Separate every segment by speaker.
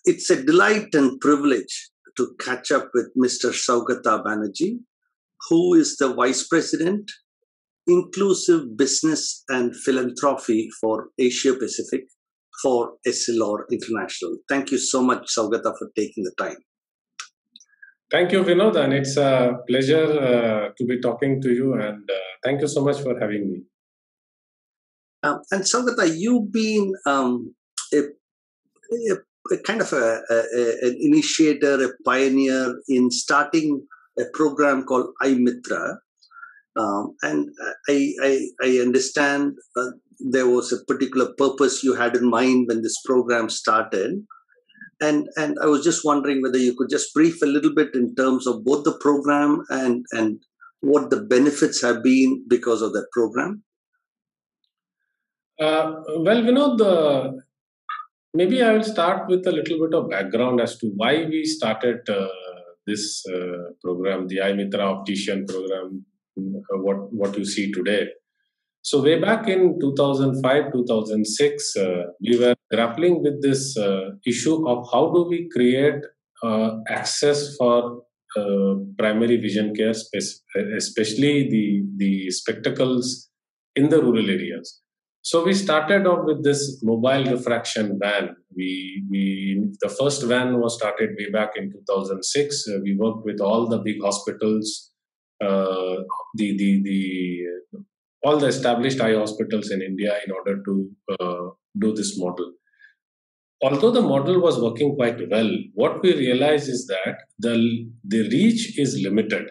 Speaker 1: It's a delight and privilege to catch up with Mr. Saugata Banerjee, who is the Vice President, Inclusive Business and Philanthropy for Asia Pacific for Essilor International. Thank you so much, Saugata, for taking the time.
Speaker 2: Thank you, Vinod, and it's a pleasure to be talking to you, and thank you so much for having me.
Speaker 1: And Saugata, you've been a kind of an initiator, a pioneer in starting a program called iMitra. And I understand there was a particular purpose you had in mind when this program started. And I was just wondering whether you could just brief a little bit in terms of both the program and what the benefits have been because of that program.
Speaker 2: Well, Vinod, maybe I will start with a little bit of background as to why we started this program, the iMitra Optician program, what you see today. So way back in 2005, 2006, we were grappling with this issue of how do we create access for primary vision care, especially the spectacles in the rural areas. So we started off with this mobile refraction van. The first van was started way back in 2006. We worked with all the big hospitals, all the established eye hospitals in India in order to do this model. Although the model was working quite well, what we realized is that the reach is limited.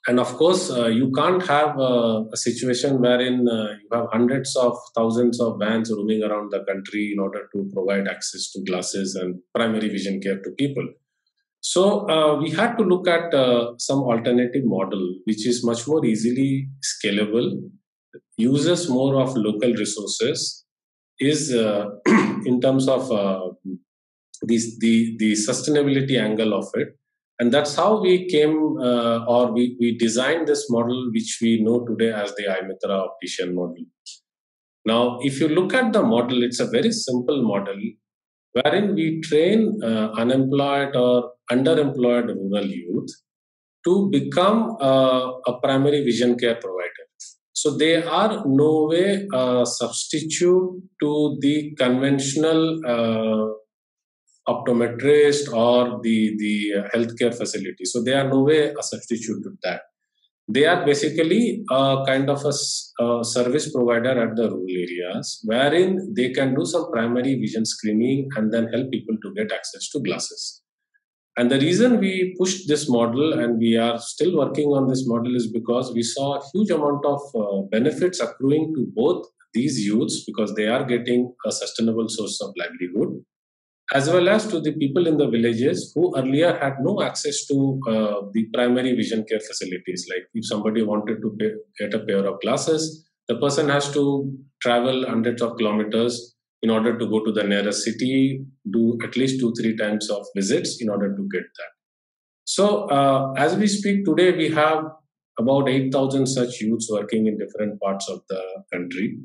Speaker 2: And of course, you can't have a situation wherein you have hundreds of thousands of vans roaming around the country in order to provide access to glasses and primary vision care to people. So we had to look at some alternative model, which is much more easily scalable, uses more of local resources, is in terms of the sustainability angle of it. And that's how we came we designed this model, which we know today as the iMitra Optician model. Now, if you look at the model, it's a very simple model wherein we train unemployed or underemployed rural youth to become a primary vision care provider. So they are no way a substitute to the conventional optometrist or the healthcare facility. So they are no way a substitute to that. They are basically a kind of a service provider at the rural areas wherein they can do some primary vision screening and then help people to get access to glasses. And the reason we pushed this model and we are still working on this model is because we saw a huge amount of benefits accruing to both these youths because they are getting a sustainable source of livelihood, as well as to the people in the villages who earlier had no access to the primary vision care facilities. Like if somebody wanted to get a pair of glasses, the person has to travel hundreds of kilometers in order to go to the nearest city, do at least 2-3 times of visits in order to get that. So as we speak today, we have about 8,000 such youths working in different parts of the country.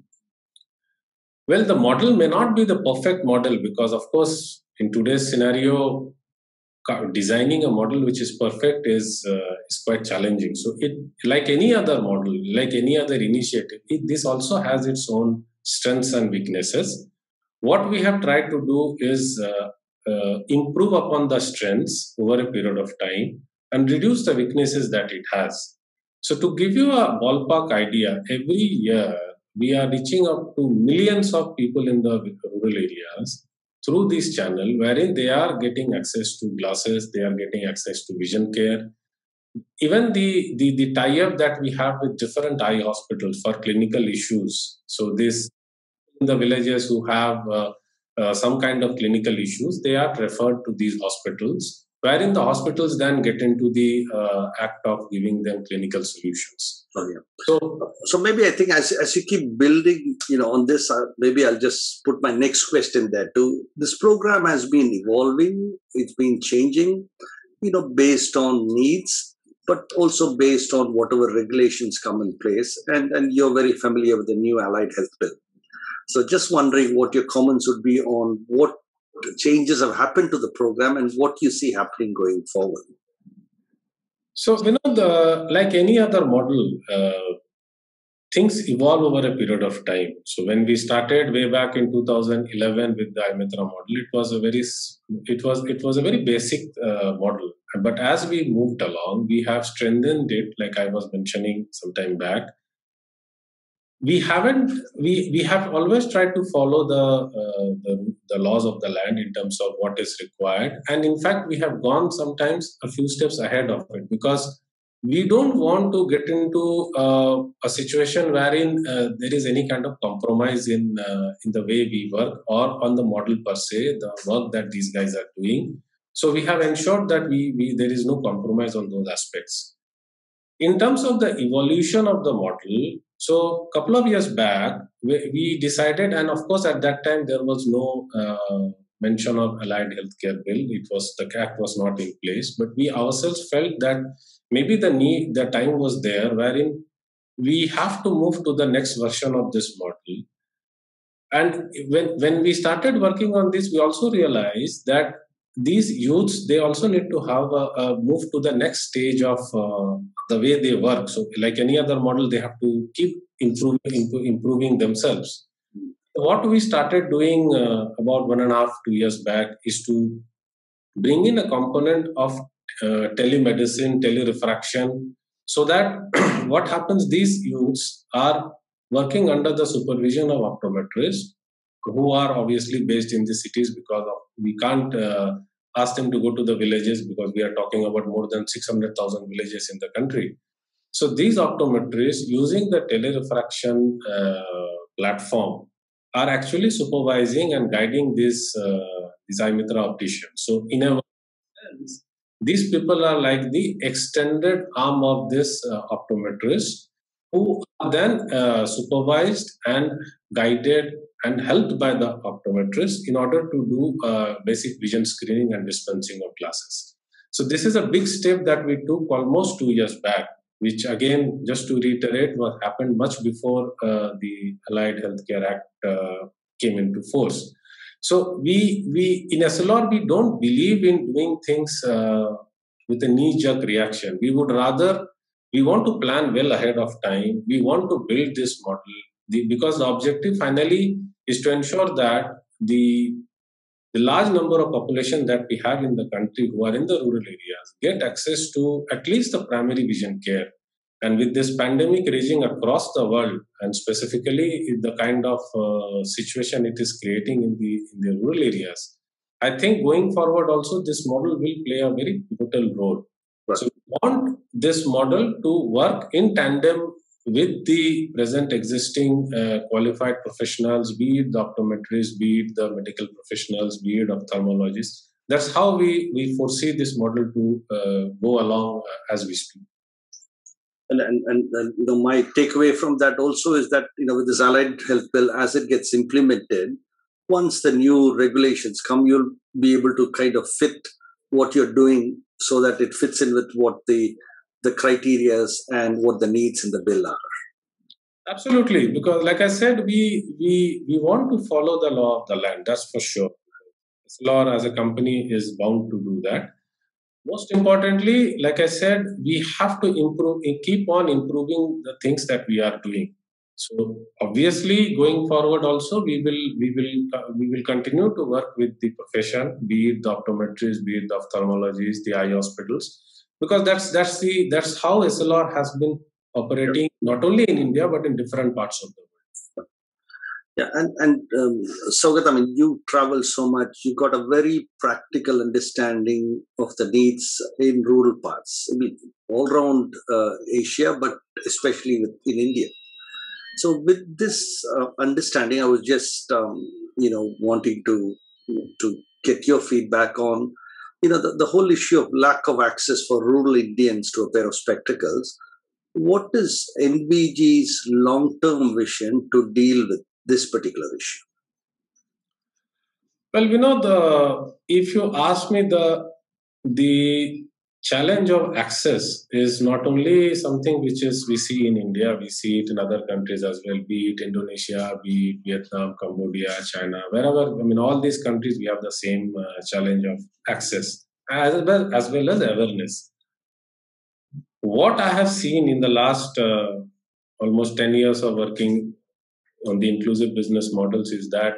Speaker 2: Well, the model may not be the perfect model because, of course, in today's scenario, designing a model which is perfect is quite challenging. So, like any other model, like any other initiative, this also has its own strengths and weaknesses. What we have tried to do is improve upon the strengths over a period of time and reduce the weaknesses that it has. So, to give you a ballpark idea, every year, we are reaching out to millions of people in the rural areas through this channel, wherein they are getting access to glasses, they are getting access to vision care. Even the tie-up that we have with different eye hospitals for clinical issues. So this in the villages who have some kind of clinical issues, they are referred to these hospitals, wherein the hospitals then get into the act of giving them clinical solutions.
Speaker 1: Oh, yeah. So maybe I think as you keep building, on this, maybe I'll just put my next question there too. This program has been evolving, it's been changing, based on needs, but also based on whatever regulations come in place. And you're very familiar with the new Allied Health Bill. So just wondering what your comments would be on what changes have happened to the program and what you see happening going forward.
Speaker 2: So, like any other model, things evolve over a period of time. So when we started way back in 2011 with the iMitra model, it was a very basic model. But as we moved along, we have strengthened it, like I was mentioning some time back. We have always tried to follow the laws of the land in terms of what is required, and in fact we have gone sometimes a few steps ahead of it, because we don't want to get into a situation wherein there is any kind of compromise in the way we work or on the model per se, the work that these guys are doing. So we have ensured that there is no compromise on those aspects. In terms of the evolution of the model, so a couple of years back, we decided, and of course at that time there was no mention of allied healthcare bill. The act was not in place, but we ourselves felt that maybe the time was there wherein we have to move to the next version of this model. And when we started working on this, we also realized that these youths, they also need to have a move to the next stage of the way they work. So like any other model, they have to keep improving themselves. What we started doing about 1.5 to 2 years back is to bring in a component of telemedicine, telerefraction, so that what happens, these youths are working under the supervision of optometrists who are obviously based in the cities, because we can't ask them to go to the villages, because we are talking about more than 600,000 villages in the country. So these optometrists, using the telerefraction platform, are actually supervising and guiding these iMitra opticians. So in a sense, these people are like the extended arm of this optometrist, who are then supervised and guided and helped by the optometrist in order to do basic vision screening and dispensing of glasses. So this is a big step that we took almost 2 years back, which again, just to reiterate, what happened much before the Allied Healthcare Act came into force. So we in Essilor, we don't believe in doing things with a knee-jerk reaction. We want to plan well ahead of time. We want to build this model because the objective finally is to ensure that the large number of population that we have in the country who are in the rural areas get access to at least the primary vision care. And with this pandemic raging across the world, and specifically the kind of situation it is creating in the rural areas, I think going forward also this model will play a very pivotal role. Right. So we want this model to work in tandem with the present existing qualified professionals, be it the optometrists, be it the medical professionals, be it ophthalmologists. That's how we foresee this model to go along as we speak.
Speaker 1: And my takeaway from that also is that with this Allied Health Bill, as it gets implemented, once the new regulations come, you'll be able to kind of fit what you're doing so that it fits in with what the criteria and what the needs in the bill are.
Speaker 2: Absolutely, because like I said, we want to follow the law of the land. That's for sure. Essilor as a company is bound to do that. Most importantly, like I said, we have to keep on improving the things that we are doing. So obviously, going forward, also we will continue to work with the profession, be it the optometrists, be it the ophthalmologists, the eye hospitals, because that's how Essilor has been operating not only in India but in different parts of the world.
Speaker 1: Yeah, and Saugat, I mean, you travel so much. You got a very practical understanding of the needs in rural parts, I mean, all around Asia, but especially in India. So, with this understanding, I was just wanting to get your feedback on the whole issue of lack of access for rural Indians to a pair of spectacles. What is NBG's long-term vision to deal with this particular issue?
Speaker 2: Well, if you ask me, the challenge of access is not only something which is we see in India, we see it in other countries as well, be it Indonesia, be it Vietnam, Cambodia, China, wherever. I mean, all these countries, we have the same challenge of access as well as awareness. What I have seen in the last almost 10 years of working on the inclusive business models is that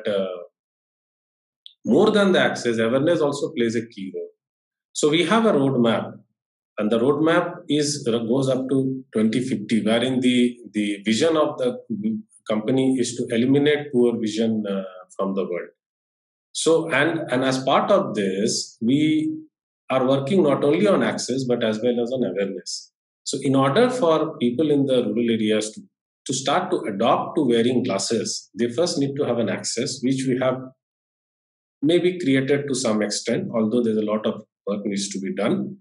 Speaker 2: more than the access, awareness also plays a key role. So we have a roadmap, and the roadmap goes up to 2050, wherein the vision of the company is to eliminate poor vision from the world. So and as part of this, we are working not only on access but as well as on awareness. So in order for people in the rural areas to start to adopt to wearing glasses, they first need to have an access, which we have maybe created to some extent, although there's a lot of work needs to be done.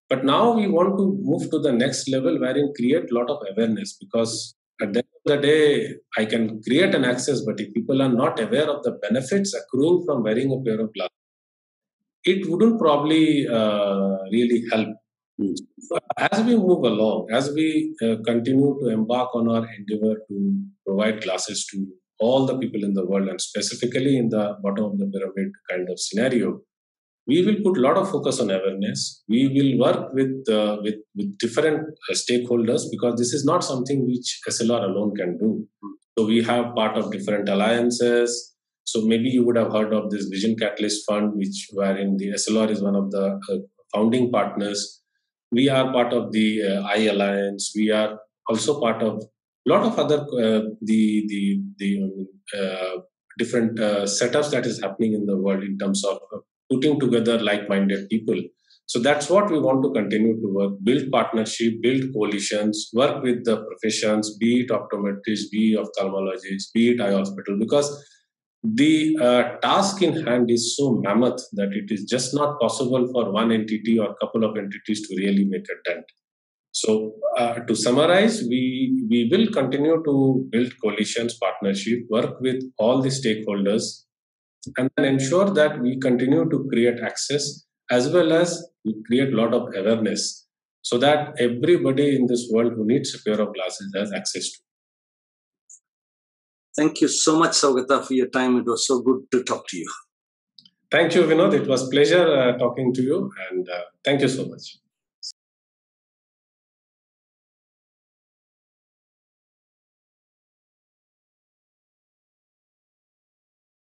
Speaker 2: But now we want to move to the next level wherein create a lot of awareness, because at the end of the day, I can create an access, but if people are not aware of the benefits accruing from wearing a pair of glasses, it wouldn't probably really help. As we move along, as we continue to embark on our endeavor to provide glasses to all the people in the world, and specifically in the bottom of the pyramid kind of scenario, we will put a lot of focus on awareness. We will work with different stakeholders, because this is not something which SLR alone can do. So we have part of different alliances. So maybe you would have heard of this Vision Catalyst Fund, wherein the SLR is one of the founding partners. We are part of the I Alliance. We are also part of a lot of other different setups that is happening in the world in terms of putting together like-minded people. So that's what we want to continue to work, build partnership, build coalitions, work with the professions, be it optometrists, be it ophthalmologists, be it eye hospital, because the task in hand is so mammoth that it is just not possible for one entity or a couple of entities to really make a dent. So to summarize, we will continue to build coalitions, partnership, work with all the stakeholders, and then ensure that we continue to create access as well as create a lot of awareness, so that everybody in this world who needs a pair of glasses has access to.
Speaker 1: Thank you so much, Saugata, for your time. It was so good to talk to you.
Speaker 2: Thank you, Vinod. It was a pleasure talking to you, and thank you so much.